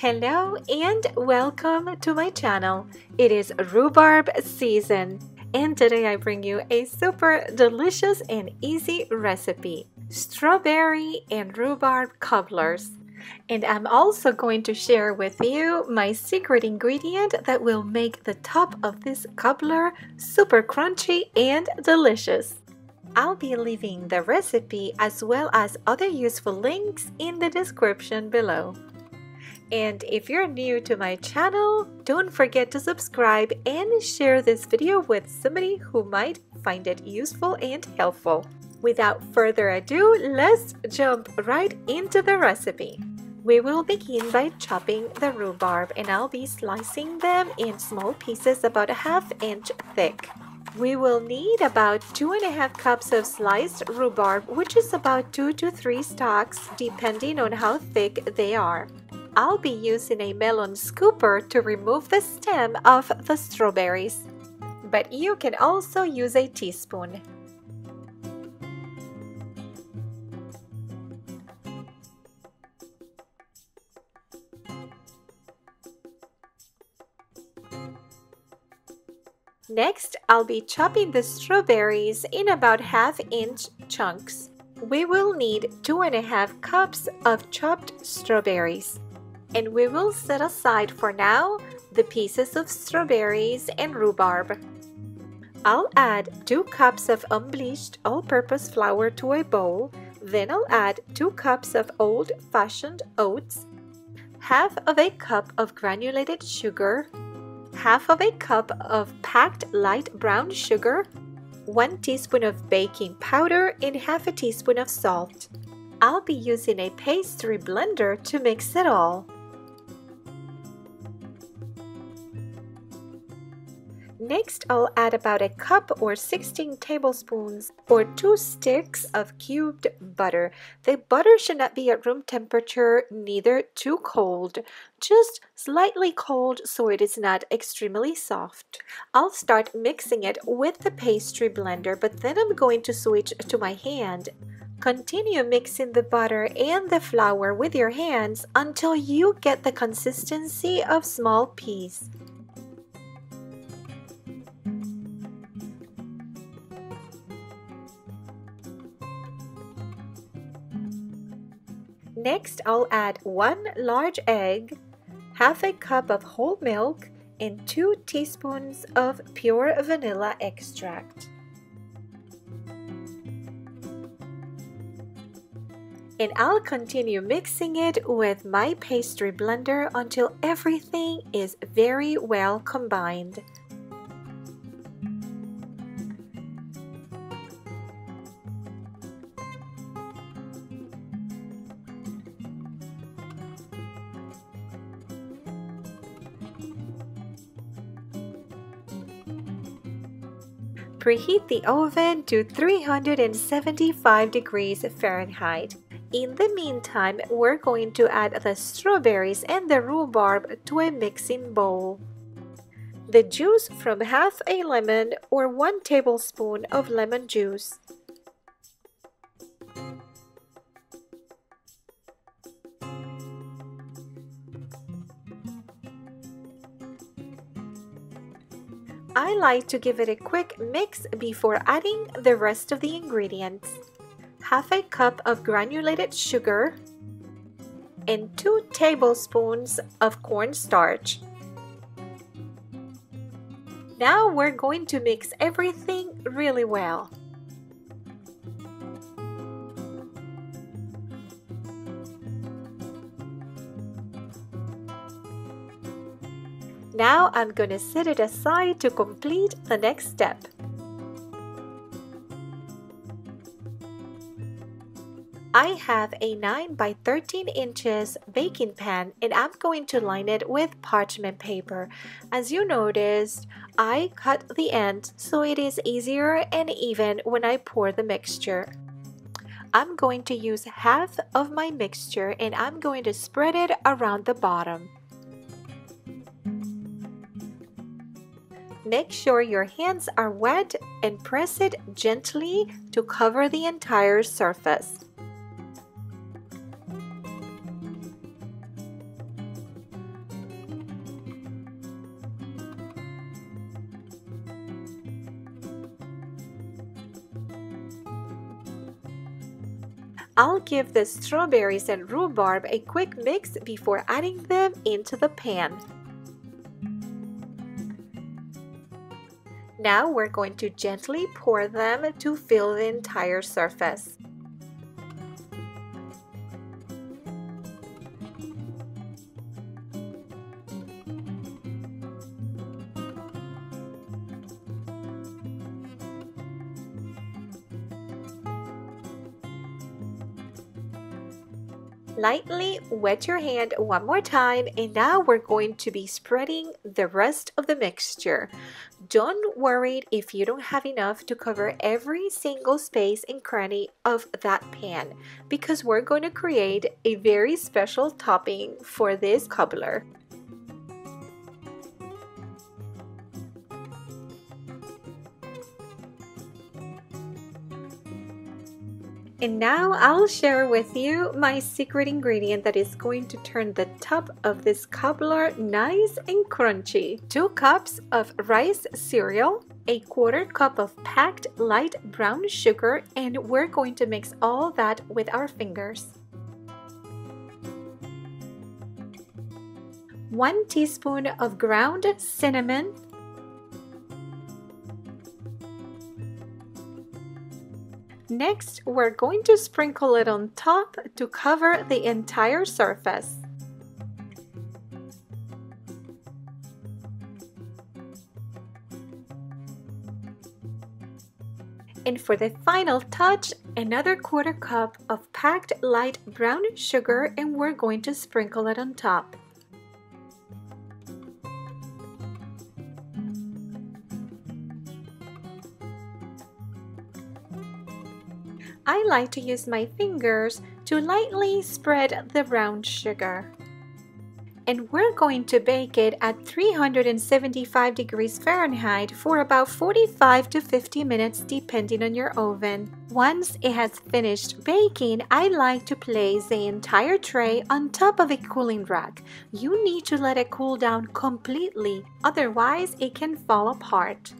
Hello and welcome to my channel. It is rhubarb season and today I bring you a super delicious and easy recipe, strawberry and rhubarb cobblers. And I'm also going to share with you my secret ingredient that will make the top of this cobbler super crunchy and delicious. I'll be leaving the recipe as well as other useful links in the description below. And if you're new to my channel, don't forget to subscribe and share this video with somebody who might find it useful and helpful. Without further ado, let's jump right into the recipe. We will begin by chopping the rhubarb and I'll be slicing them in small pieces about a ½ inch thick. We will need about 2½ cups of sliced rhubarb, which is about 2 to 3 stalks depending on how thick they are. I'll be using a melon scooper to remove the stem of the strawberries, but you can also use a teaspoon. Next, I'll be chopping the strawberries in about ½ inch chunks. We will need 2½ cups of chopped strawberries. And we will set aside for now the pieces of strawberries and rhubarb. I'll add 2 cups of unbleached all-purpose flour to a bowl. Then I'll add 2 cups of old-fashioned oats, ½ cup of granulated sugar, ½ cup of packed light brown sugar, 1 teaspoon of baking powder, and ½ teaspoon of salt. I'll be using a pastry blender to mix it all. Next, I'll add about 1 cup or 16 tablespoons or 2 sticks of cubed butter. The butter should not be at room temperature, neither too cold, just slightly cold so it is not extremely soft. I'll start mixing it with the pastry blender, but then I'm going to switch to my hand. Continue mixing the butter and the flour with your hands until you get the consistency of small peas. Next, I'll add 1 large egg, ½ cup of whole milk, and 2 teaspoons of pure vanilla extract. And I'll continue mixing it with my pastry blender until everything is very well combined. Preheat the oven to 375 degrees Fahrenheit. In the meantime, we're going to add the strawberries and the rhubarb to a mixing bowl. The juice from half a lemon or 1 tablespoon of lemon juice. I like to give it a quick mix before adding the rest of the ingredients. ½ cup of granulated sugar and 2 tablespoons of cornstarch. Now we're going to mix everything really well. Now I'm going to set it aside to complete the next step. I have a 9 by 13 inches baking pan and I'm going to line it with parchment paper. As you noticed, I cut the end so it is easier and even when I pour the mixture. I'm going to use half of my mixture and I'm going to spread it around the bottom. Make sure your hands are wet and press it gently to cover the entire surface. I'll give the strawberries and rhubarb a quick mix before adding them into the pan. Now we're going to gently pour them to fill the entire surface. Lightly wet your hand one more time, and now we're going to be spreading the rest of the mixture. Don't worry if you don't have enough to cover every single space and cranny of that pan, because we're going to create a very special topping for this cobbler. And now I'll share with you my secret ingredient that is going to turn the top of this cobbler nice and crunchy. 2 cups of rice cereal, a 1/4 cup of packed light brown sugar, and we're going to mix all that with our fingers. 1 teaspoon of ground cinnamon, next, we're going to sprinkle it on top to cover the entire surface. And for the final touch, another 1/4 cup of packed light brown sugar, and we're going to sprinkle it on top. I like to use my fingers to lightly spread the brown sugar. And we're going to bake it at 375 degrees Fahrenheit for about 45 to 50 minutes depending on your oven. Once it has finished baking, I like to place the entire tray on top of a cooling rack. You need to let it cool down completely, otherwise it can fall apart.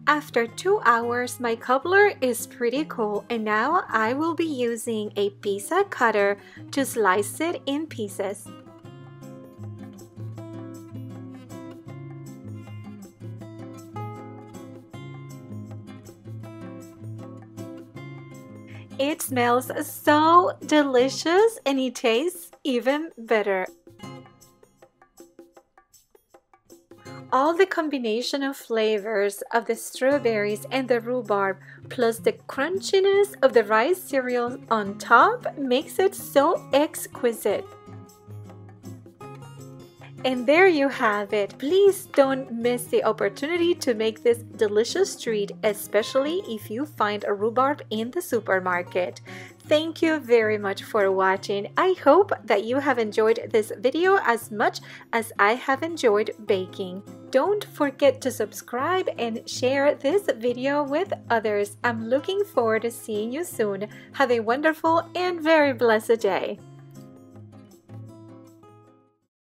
After 2 hours, my cobbler is pretty cool, and now I will be using a pizza cutter to slice it in pieces. It smells so delicious and it tastes even better. All the combination of flavors of the strawberries and the rhubarb plus the crunchiness of the rice cereal on top makes it so exquisite. And there you have it. Please don't miss the opportunity to make this delicious treat, especially if you find a rhubarb in the supermarket. Thank you very much for watching. I hope that you have enjoyed this video as much as I have enjoyed baking. Don't forget to subscribe and share this video with others. I'm looking forward to seeing you soon. Have a wonderful and very blessed day.